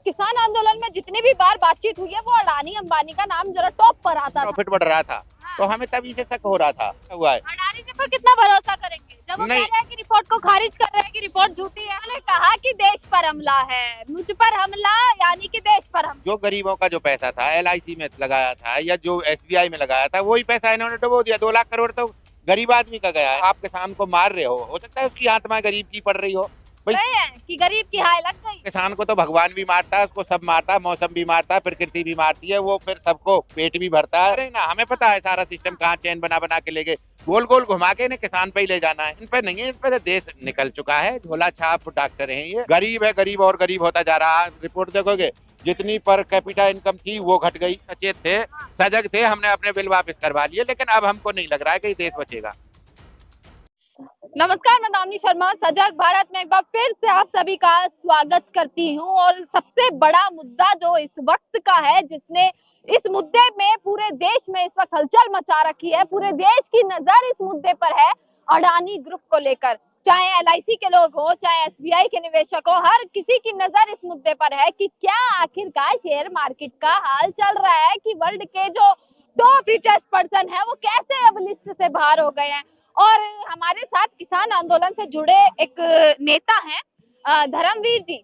किसान आंदोलन में जितनी भी बार बातचीत हुई है वो अडानी अंबानी का नाम जरा टॉप पर आता था। प्रॉफिट बढ़ रहा था। हाँ। तो हमें तभी से शक हो रहा था हुआ है। अडानी जी पर कितना भरोसा करेंगे जब वो कह नहीं रहे हैं कि रिपोर्ट को खारिज कर रहे हैं कि रिपोर्ट झूठी है। उन्होंने कहा कि देश पर हमला है, मुझ पर हमला यानी कि देश पर हमला। जो गरीबों का जो पैसा था LIC में लगाया था या जो SBI में लगाया था वही पैसा इन्होंने डुबो दिया। 2 लाख करोड़ तो गरीब आदमी का गया है। आप किसान को मार रहे हो सकता है उसकी आत्मा गरीब की पड़ रही हो। भाई सही है कि गरीब की हाय लग गई। किसान को तो भगवान भी मारता है, उसको सब मारता है, मौसम भी मारता है, प्रकृति भी मारती है, वो फिर सबको पेट भी भरता है। अरे ना, हमें पता है सारा सिस्टम कहाँ चैन बना बना के ले गए। गोल गोल घुमा के इन्हें किसान पे ही ले जाना है। इन पे नहीं है, इन पे तो देश निकल चुका है। झोला छाप डॉक्टर हैं ये। गरीब है, गरीब और गरीब होता जा रहा है। रिपोर्ट देखोगे जितनी पर कैपिटा इनकम थी वो घट गई। सचेत थे, सजग थे, हमने अपने बिल वापस करवा लिए, लेकिन अब हमको नहीं लग रहा है कि देश बचेगा। नमस्कार, मैं दामिनी शर्मा सजग भारत में एक बार फिर से आप सभी का स्वागत करती हूँ। और सबसे बड़ा मुद्दा जो इस वक्त का है, जिसने इस मुद्दे में पूरे देश में इस वक्त हलचल मचा रखी है, पूरे देश की नजर इस मुद्दे पर है, अडानी ग्रुप को लेकर। चाहे LIC के लोग हो, चाहे SBI के निवेशक हो, हर किसी की नजर इस मुद्दे पर है कि क्या आखिरकार शेयर मार्केट का हाल चल रहा है कि वर्ल्ड के जो टॉप रिचेस्ट पर्सन है वो कैसे अब लिस्ट से बाहर हो गए हैं। और हमारे साथ किसान आंदोलन से जुड़े एक नेता हैं धर्मवीर जी,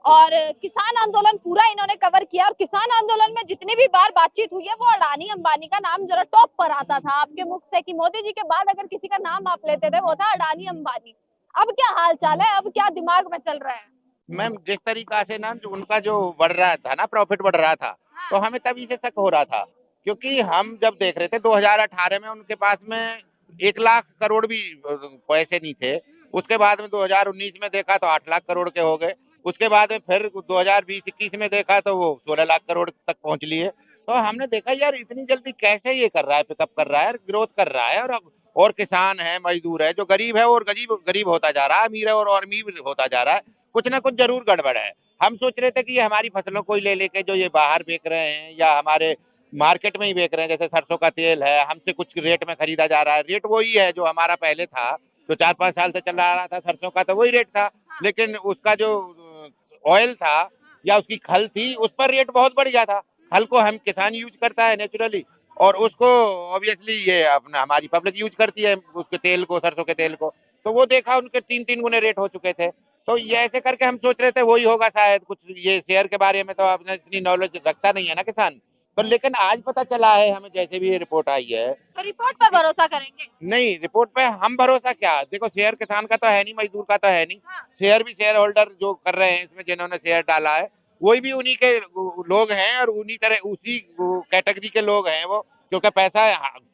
और किसान आंदोलन पूरा इन्होंने कवर किया। और किसान आंदोलन में जितनी भी बार बातचीत हुई है वो अडानी अंबानी का नाम जरा टॉप पर आता था आपके मुख से कि मोदी जी के बाद अगर किसी का नाम आप लेते थे वो था अडानी अंबानी। अब क्या हाल चाल है, अब क्या दिमाग में चल रहा है? मैम जिस तरीका से ना जो उनका जो बढ़ रहा था ना, प्रॉफिट बढ़ रहा था, तो हमें तभी से शक हो रहा था। क्योंकि हम जब देख रहे थे 2018 में उनके पास में 1 लाख करोड़ भी पैसे नहीं थे। उसके बाद में 2019 में देखा तो 8 लाख करोड़ के हो गए। उसके बाद में फिर 2020-21 में देखा तो वो 16 लाख करोड़ तक पहुंच लिए। तो हमने देखा यार इतनी जल्दी कैसे ये कर रहा है, पिकअप कर रहा है, ग्रोथ कर रहा है। और किसान है, मजदूर है, जो गरीब है और गरीब गरीब होता जा रहा है, अमीर है और अमीर होता जा रहा है। कुछ ना कुछ जरूर गड़बड़ है। हम सोच रहे थे कि ये हमारी फसलों को ही ले लेके जो ये बाहर बेच रहे हैं या हमारे मार्केट में ही बेच रहे हैं, जैसे सरसों का तेल है, हमसे कुछ रेट में खरीदा जा रहा है। रेट वही है जो हमारा पहले था, जो 4-5 साल से चल रहा था। सरसों का तो वही रेट था, लेकिन उसका जो ऑयल था या उसकी खल थी उस पर रेट बहुत बढ़ गया था। खल को हम किसान यूज करता है नेचुरली, और उसको ऑब्वियसली ये अपना हमारी पब्लिक यूज करती है, उसके तेल को, सरसों के तेल को। तो वो देखा उनके 3-3 गुने रेट हो चुके थे। तो ये ऐसे करके हम सोच रहे थे वही होगा शायद कुछ। ये शेयर के बारे में तो आपने इतनी नॉलेज रखता नहीं है ना किसान। पर लेकिन आज पता चला है हमें, जैसे भी ये रिपोर्ट आई है। तो रिपोर्ट पर भरोसा करेंगे? नहीं, रिपोर्ट पे हम भरोसा क्या, देखो शेयर किसान का तो है नहीं, मजदूर का तो है नहीं। हाँ। शेयर भी शेयर होल्डर जो कर रहे हैं इसमें, जिन्होंने शेयर डाला है वही भी उन्हीं के लोग हैं और उन्हीं तरह उसी कैटेगरी के लोग हैं वो। क्योंकि पैसा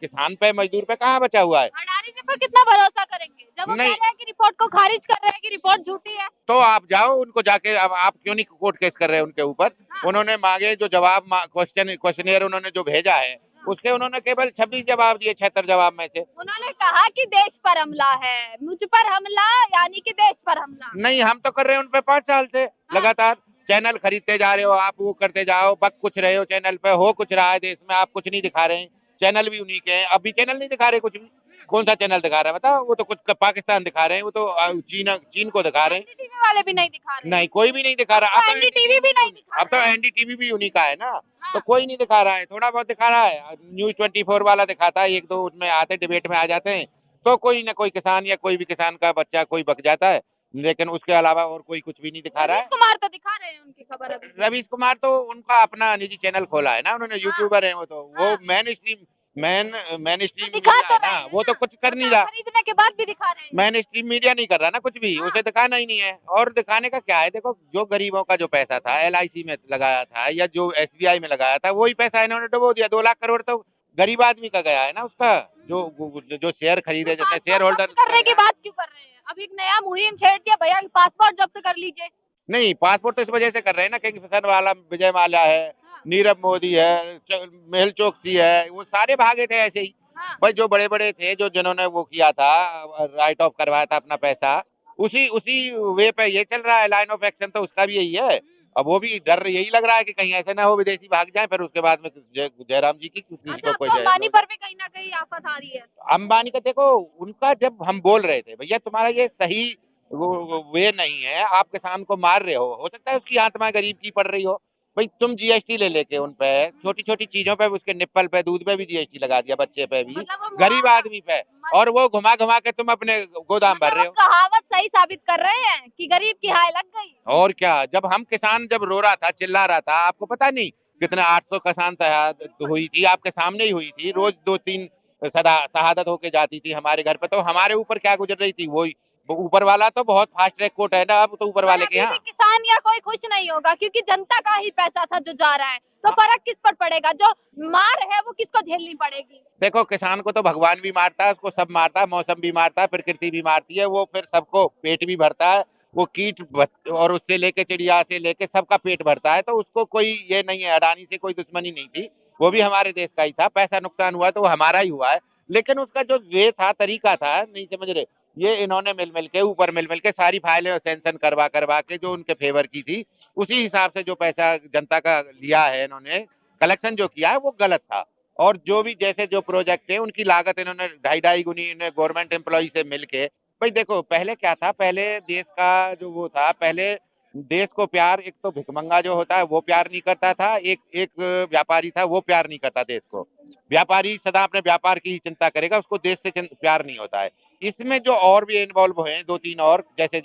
किसान पे, मजदूर पे कहाँ बचा हुआ है। अडानी जी पर कितना भरोसा करेंगे जब वो कह नहीं, रहे हैं कि रिपोर्ट को खारिज कर रहे हैं कि रिपोर्ट झूठी है? तो आप जाओ उनको जाके, अब आप क्यों नहीं कोर्ट केस कर रहे हैं उनके ऊपर। हाँ। उन्होंने मांगे जो जवाब, क्वेश्चनियर उन्होंने जो भेजा है, उसके उन्होंने केवल 26 जवाब दिए 76 जवाब में से। उन्होंने कहा कि देश पर हमला है, मुझ पर हमला यानी कि देश पर हमला। नहीं, हम तो कर रहे हैं उनपे 5 साल से लगातार। चैनल खरीदते जा रहे हो आप, वो करते जाओ, बक कुछ रहे हो चैनल पे, हो कुछ रहा है देश में, आप कुछ नहीं दिखा रहे हैं। चैनल भी उन्हीं के हैं, अभी चैनल नहीं दिखा रहे कुछ भी। कौन सा चैनल दिखा रहा है बताओ? वो तो कुछ पाकिस्तान दिखा रहे हैं, वो तो चीन को दिखा रहे हैं। एनडीटीवी वाले भी नहीं दिखा रहे। नहीं, कोई भी नहीं दिखा रहा। अब तो एनडीटीवी भी नहीं दिखा अब तो रहे। एनडीटीवी भी उन्हीं का है ना। हाँ। तो कोई नहीं दिखा रहा है, थोड़ा बहुत दिखा रहा है। न्यूज 24 वाला दिखाता है, 1-2 उसमें आते, डिबेट में आ जाते हैं। तो कोई ना कोई किसान या कोई भी किसान का बच्चा कोई बक जाता है, लेकिन उसके अलावा और कोई कुछ भी नहीं दिखा रहा रवीश है। कुमार तो दिखा रहे हैं उनकी खबर अभी। रवीश कुमार तो उनका अपना निजी चैनल खोला है ना उन्होंने, यूट्यूबर है वो तो। वो हाँ। मैन स्ट्रीम दिखा मीडिया तो है रहे ना, हैं वो तो ना, कुछ कर नहीं मतलब रहा। खरीदने के बाद भी दिखा रहे हैं। मैन स्ट्रीम मीडिया नहीं कर रहा ना कुछ भी, हाँ। उसे दिखाना ही नहीं है। और दिखाने का क्या है, देखो जो गरीबों का जो पैसा था LIC में लगाया था या जो SBI में लगाया था, वही पैसा इन्होंने डुबो दिया। 2 लाख करोड़ तो गरीब आदमी का गया है ना उसका, जो जो शेयर खरीदे, जैसे शेयर पासपोर्ट होल्डर। जब्त करने की बात क्यों कर रहे हैं? अब एक नया मुहिम छेड़ दिया, भैया पासपोर्ट जब्त कर लीजिए। नहीं, पासपोर्ट तो इस वजह से कर रहे हैं ना, किंगफिशर वाला विजय माल्या है, हाँ। नीरव मोदी है, मेहुल चोकसी है, वो सारे भागे थे ऐसे ही। हाँ। भाई जो बड़े बड़े थे, जो जिन्होंने वो किया था, राइट ऑफ करवाया था अपना पैसा, उसी उसी वे पे ये चल रहा है। लाइन ऑफ एक्शन तो उसका भी यही है। अब वो भी डर यही लग रहा है कि कहीं ऐसे ना हो विदेशी भाग जाए, फिर उसके बाद में जयराम जी की किसी अच्छा, को अब कोई तो जय अंबानी पर भी कहीं ना कहीं आफत आ रही है। अंबानी का देखो, उनका जब हम बोल रहे थे भैया तुम्हारा ये सही वे नहीं है। आप किसान को मार रहे हो सकता है उसकी आत्मा गरीब की पड़ रही हो। भाई तुम जीएसटी ले लेके उन पे छोटी छोटी चीजों पे, उसके निप्पल पे, दूध पे भी जीएसटी लगा दिया, बच्चे पे भी, मतलब वो गरीब आदमी पे, और वो घुमा घुमा के तुम अपने गोदाम भर मतलब वो रहे हो। कहावत सही साबित कर रहे हैं कि गरीब की हाय लग गई। और क्या, जब हम किसान जब रो रहा था, चिल्ला रहा था, आपको पता नहीं कितने 800 किसान शहादत हुई थी, आपके सामने ही हुई थी, रोज 2-3 सदा शहादत होके जाती थी हमारे घर पे, तो हमारे ऊपर क्या गुजर रही थी, वो ऊपर वाला तो बहुत फास्ट ट्रैक कोर्ट है ना, अब तो ऊपर पर वाले के अभी भी यहाँ। किसान या कोई खुश नहीं होगा क्योंकि जनता का ही पैसा था जो जा रहा है, तो फर्क किस पर पड़ेगा, जो मार है वो किसको झेलनी पड़ेगी। देखो किसान को तो भगवान भी मारता है, उसको सब मारता है, मौसम भी मारता है, प्रकृति भी मारती है, वो फिर सबको पेट भी भरता है, वो और उससे लेके चिड़िया से लेके सबका पेट भरता है, तो उसको कोई ये नहीं है, अडानी से कोई दुश्मनी नहीं थी, वो भी हमारे देश का ही था, पैसा नुकसान हुआ तो वो हमारा ही हुआ है, लेकिन उसका जो वे था, तरीका था, नहीं समझ रहे। ये इन्होंने मिल मिल के सारी फाइलें सैंक्शन करवा करवा के जो उनके फेवर की थी, उसी हिसाब से जो पैसा जनता का लिया है इन्होंने, कलेक्शन जो किया है वो गलत था। और जो भी जैसे जो प्रोजेक्ट है उनकी लागत इन्होंने ढाई ढाई गुनी गवर्नमेंट एम्प्लॉय से मिलके। भाई देखो पहले क्या था, पहले देश का जो वो था, पहले देश को प्यार, एक तो भिखमंगा जो होता है वो प्यार नहीं करता था, एक एक व्यापारी था वो प्यार नहीं करता देश को। व्यापारी सदा अपने व्यापार की ही चिंता करेगा, उसको देश से प्यार नहीं होता है। इसमें जो और भी इन्वॉल्व हुए हैं 2-3 और, जैसे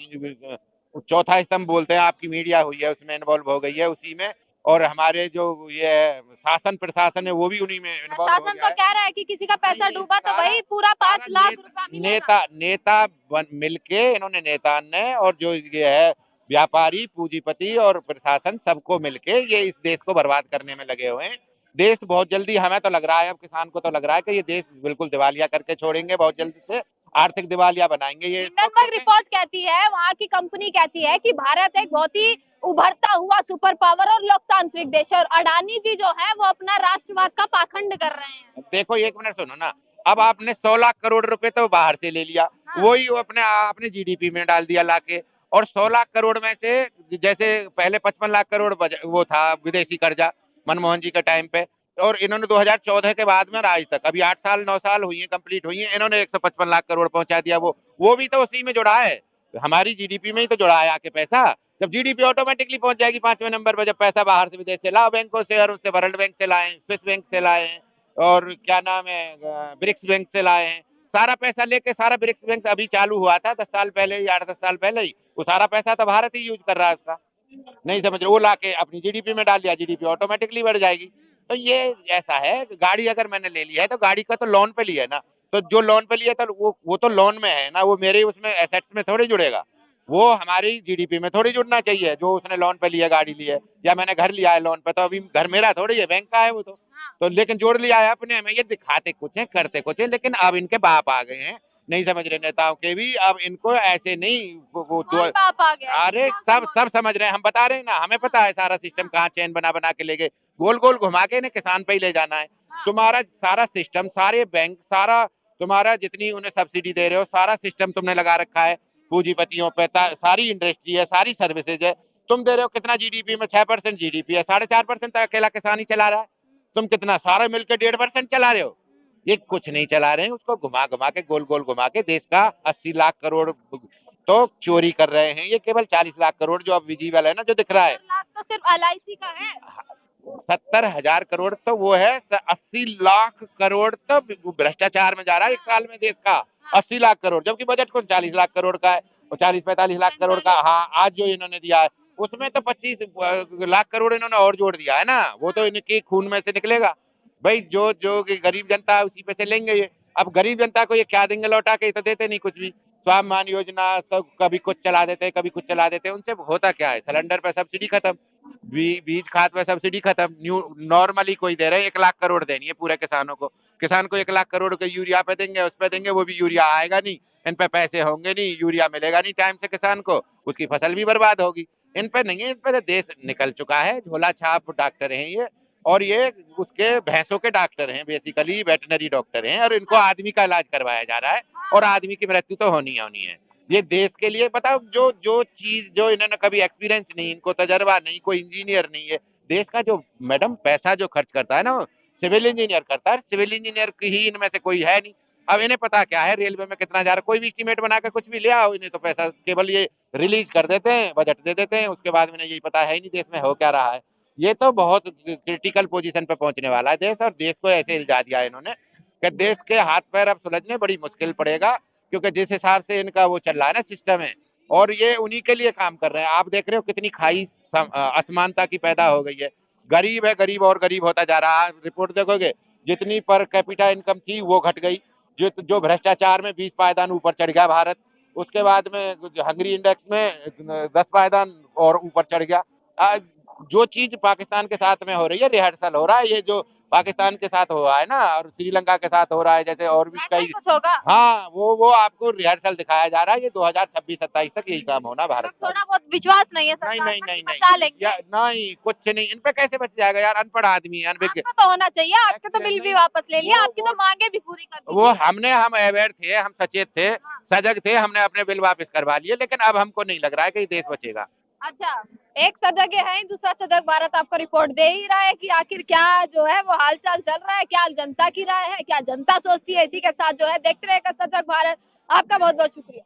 चौथा स्तंभ बोलते हैं, आपकी मीडिया हुई है उसमें इन्वॉल्व हो गई है उसी में, और हमारे जो ये शासन प्रशासन है वो भी उन्हीं में इन्वॉल्व हो शासन गया तो है। कह रहा है कि किसी का पैसा ये डूबा तो सारा वही पूरा 5 लाख रुपया मिलेगा। नेता नेता मिलके इन्होंने, नेता ने और जो ये है व्यापारी पूंजीपति और प्रशासन, सबको मिलके ये इस देश को बर्बाद करने में लगे हुए हैं। देश बहुत जल्दी, हमें तो लग रहा है, अब किसान को तो लग रहा है कि ये देश बिल्कुल दिवालिया करके छोड़ेंगे, बहुत जल्दी से आर्थिक दिवालिया बनाएंगे ये इसको, हिंडनबर्ग क्योंकि रिपोर्ट कहती है, वहाँ की कंपनी कहती है कि भारत एक बहुत ही उभरता हुआ सुपर पावर और लोकतांत्रिक देश है, और अडानी जी जो है वो अपना राष्ट्रवाद का पाखंड कर रहे हैं। देखो एक मिनट सुनो ना, अब आपने 100 लाख करोड़ रुपए तो बाहर से ले लिया, हाँ। वही वो अपने अपने जीडीपी में डाल दिया लाके, और 100 लाख करोड़ में से जैसे पहले 55 लाख करोड़ वो था विदेशी कर्जा मनमोहन जी के टाइम पे, और इन्होंने 2014 के बाद में आज तक अभी 8 साल 9 साल हुई है, कंप्लीट हुई है, इन्होंने 155 लाख करोड़ पहुंचा दिया, वो भी तो उसी में जुड़ा है, हमारी जीडीपी में ही तो जुड़ा है आके पैसा। जब जीडीपी ऑटोमेटिकली पहुंच जाएगी 5वें नंबर पर, जब पैसा बाहर से विदेश से लाओ बैंकों से, और उससे वर्ल्ड बैंक से लाए, स्विस बैंक से लाए, और क्या नाम है ब्रिक्स बैंक से लाए हैं, सारा पैसा लेके, सारा ब्रिक्स बैंक अभी चालू हुआ था 10 साल पहले या 8-10 साल पहले ही, वो सारा पैसा तो भारत ही यूज कर रहा है उसका, नहीं समझ रहे, वो लाके अपनी जीडीपी में डाल दिया, जीडीपी ऑटोमेटिकली बढ़ जाएगी। तो ये ऐसा है, गाड़ी अगर मैंने ले लिया है तो गाड़ी का तो लोन पे लिया है ना, तो जो लोन पे लिया तो वो तो लोन में है ना, वो मेरे उसमें एसेट्स में थोड़ी जुड़ेगा, वो हमारी जीडीपी में थोड़ी जुड़ना चाहिए, जो उसने लोन पे लिया गाड़ी ली है, या मैंने घर लिया है लोन पे, तो अभी घर मेरा थोड़ी है, बैंक का है वो तो लेकिन जोड़ लिया है अपने में, ये दिखाते कुछ है करते कुछ है, लेकिन अब इनके बाप आ गए हैं, नहीं समझ रहे नेताओं के भी, अब इनको ऐसे नहीं कौन बाप आ गया? अरे सब सब समझ रहे हैं, हम बता रहे हैं ना, हमें पता है सारा सिस्टम कहाँ चैन बना बना के ले गए, गोल गोल घुमा के इन्हें किसान पे ही ले जाना है। तुम्हारा सारा सिस्टम, सारे बैंक, सारा तुम्हारा जितनी उन्हें सब्सिडी दे रहे हो, सारा सिस्टम तुमने लगा रखा है पूंजीपतियों पे, सारी इंडस्ट्री है, सारी सर्विसेज है, तुम दे रहे हो कितना जीडीपी में, 6% जीडीपी है, 4.5% तक अकेला किसान ही चला रहा है, तुम कितना सारा मिलकर 1.5% चला रहे हो, ये कुछ नहीं चला रहे हैं, उसको घुमा घुमा के गोल गोल घुमा के देश का 80 लाख करोड़ तो चोरी कर रहे हैं, ये केवल 40 लाख करोड़ जो अब विजिबल है ना, जो दिख रहा है, 70 लाख तो सिर्फ एलआईसी का है। 70,000 करोड़ तो वो है, 80 लाख करोड़ तो भ्रष्टाचार में जा रहा है एक साल में देश का, 80 लाख करोड़, जबकि बजट को 40 लाख करोड़ का है, और 40-45 लाख करोड़ का, हाँ आज जो इन्होंने दिया है उसमें तो 25 लाख करोड़ इन्होंने और जोड़ दिया है ना, वो तो इनके खून में से निकलेगा। भाई जो जो गरीब जनता है उसी पे से लेंगे ये, अब गरीब जनता को ये क्या देंगे लौटा के, ये तो देते नहीं कुछ भी, स्वाभिमान योजना सब कभी कुछ चला देते, कभी कुछ चला देते, उनसे होता क्या है, सिलेंडर पे सब्सिडी खत्म, बीज खाद पे सब्सिडी खत्म, न्यू नॉर्मली कोई दे रहे हैं 1 लाख करोड़ देनी है पूरे किसानों को, किसान को 1 लाख करोड़ के यूरिया पे देंगे, उस पे देंगे, वो भी यूरिया आएगा नहीं, इन पे पैसे होंगे नहीं, यूरिया मिलेगा नहीं टाइम से किसान को, उसकी फसल भी बर्बाद होगी, इन पे नहीं है, इन पे तो देश निकल चुका है, झोला छाप डॉक्टर हैं ये, और ये उसके भैंसों के डॉक्टर हैं, बेसिकली वेटनरी डॉक्टर हैं, और इनको आदमी का इलाज करवाया जा रहा है, और आदमी की मृत्यु तो होनी है। ये देश के लिए बताओ, जो जो चीज जो इन्होंने कभी एक्सपीरियंस नहीं, इनको तजर्बा नहीं, कोई इंजीनियर नहीं है, देश का जो मैडम पैसा जो खर्च करता है ना, सिविल इंजीनियर करता है, सिविल इंजीनियर की ही इनमें से कोई है नहीं, अब इन्हें पता क्या है रेलवे में कितना जा रहा है, कोई भी एस्टीमेट बना के कुछ भी ले आओ, इन्हें तो पैसा केवल ये रिलीज कर देते हैं, बजट दे देते हैं, उसके बाद में इन्हें यही पता है ही नहीं देश में हो क्या रहा है। ये तो बहुत क्रिटिकल पोजीशन पे पहुंचने वाला है देश, और देश को ऐसे हिला दिया है इन्होंने कि देश के हाथ पैर अब सुलझने बड़ी मुश्किल पड़ेगा, क्योंकि जिस हिसाब से इनका वो चल रहा है ना सिस्टम है, और ये उन्हीं के लिए काम कर रहे हैं। आप देख रहे हो कितनी खाई असमानता की पैदा हो गई है, गरीब है गरीब और गरीब होता जा रहा है। रिपोर्ट देखोगे, जितनी पर कैपिटा इनकम थी वो घट गई, जो जो भ्रष्टाचार में 20 पायदान ऊपर चढ़ गया भारत, उसके बाद में हंगरी इंडेक्स में 10 पायदान और ऊपर चढ़ गया। जो चीज पाकिस्तान के साथ में हो रही है, रिहर्सल हो रहा है, ये जो पाकिस्तान के साथ हो रहा है ना, और श्रीलंका के साथ हो रहा है, जैसे और भी ऐसा ही कई, कुछ होगा। हाँ वो आपको रिहर्सल दिखाया जा रहा है। ये 2026-27 तक यही काम होना भारत मतलब का। थोड़ा बहुत विश्वास नहीं है नहीं सरकार नहीं पर नहीं कि बचा नहीं लेंगे। या नहीं, कुछ नहीं, इन पे कैसे बच जाएगा यार, अनपढ़ आदमी है, अनभिज्ञ। आपका तो होना चाहिए, आपके तो बिल भी नहीं, वापस ले लिया, आपकी वो तो मांगे भी पूरी कर वो दीजिए। हम अवेयर थे, हम सचेत थे, हाँ। सजग थे, हमने अपने बिल वापस करवा लिए, लेकिन अब हमको नहीं लग रहा है कि ये देश बचेगा। अच्छा, एक सजग है, दूसरा सजग भारत आपको रिपोर्ट दे ही रहा है कि आखिर क्या जो है वो हालचाल चल रहा है, क्या जनता की राय है, क्या जनता सोचती है। इसी के साथ जो है देखते रहेगा सजग भारत। आपका बहुत बहुत शुक्रिया।